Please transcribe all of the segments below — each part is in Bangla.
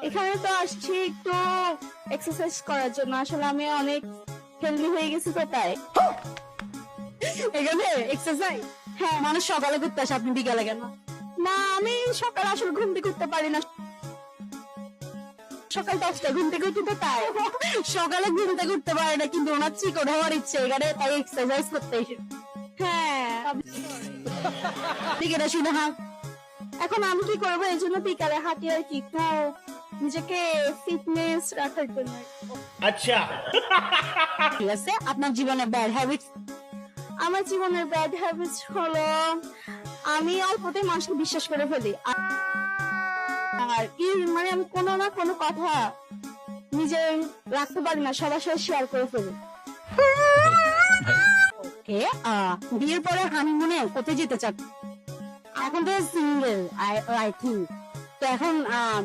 এখানে তো আসছি একটু এক্সারসাইজ করার জন্য। আসলে আমি অনেক হেলদি হয়ে গেছি তো তাই। এখানে এক্সারসাইজ? হ্যাঁ, মানুষ সকালে করতে আসে, আপনি বিকালে কেন? না আমি সকালে আসলে ঘুম থেকে উঠতে পারি না, সকাল 10টায় ঘুম থেকে উঠি তো তাই। সকালে ঘুম থেকে উঠতে পারে না, কিন্তু ওনার চিকন হওয়ার ইচ্ছে, এখানে তাই এক্সারসাইজ করতে এসে। হ্যাঁ, ঠিক এটা শুনে এখন আমি কি করবো, এই জন্য বিকালে হাঁটি আর কি, একটু নিজেকে ফিটনেস রাখার জন্য। अच्छा ঠিক আছে। আপনার জীবনে ব্যাড হ্যাবিট? আমার জীবনের ব্যাড হ্যাবিটস হলো আমি অল্পতেই মানুষকে বিশ্বাস করে ফেলি, আর কি মানে আমি কোনো না কোনো কথা নিজে রাখতে পারি না, সবার সাথে শেয়ার করে ফেলি। ওকে, বিয়ের পরে হানিমুনে কোথায় যেতে চান? এখন তো সিঙ্গেল আই থিঙ্ক। তো এখন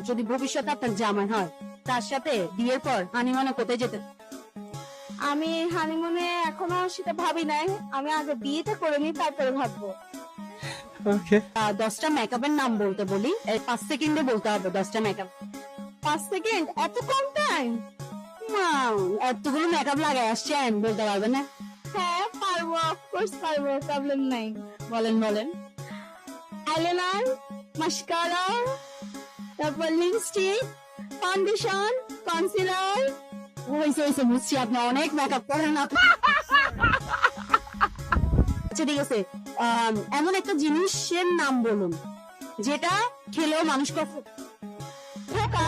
যদি ভবিষ্যতে আপনার জামাই হয়, তার সাথে বিয়ের পর হানিমুনে কোথায় যেতে? আমি হানিমুনে এখনো সেটা ভাবি নাই, আমি আগে বিয়েটা করে নিই তারপরে ভাববো। 10টা মেকআপের নাম বলতে বলি, 5 সেকেন্ডে বলতে হবে 10টা মেকআপ। 5 সেকেন্ড এত কম টাইম? এতগুলো মেকআপ লাগাই আসছেন, বলতে পারবেন না? হ্যাঁ পারবো, অফকোর্স পারবো, প্রবলেম নাই। বলেন বলেন। আইলাইনার, মাস্কারা, তারপর লিপস্টিক, ফাউন্ডেশন, কনসিলার। হয়েছে বুঝছি, আপনি অনেক মেকআপ করেন আপনি। আচ্ছা ঠিক আছে, এমন একটা জিনিসের নাম বলুন যেটা খেলেও মানুষ ঠোকা।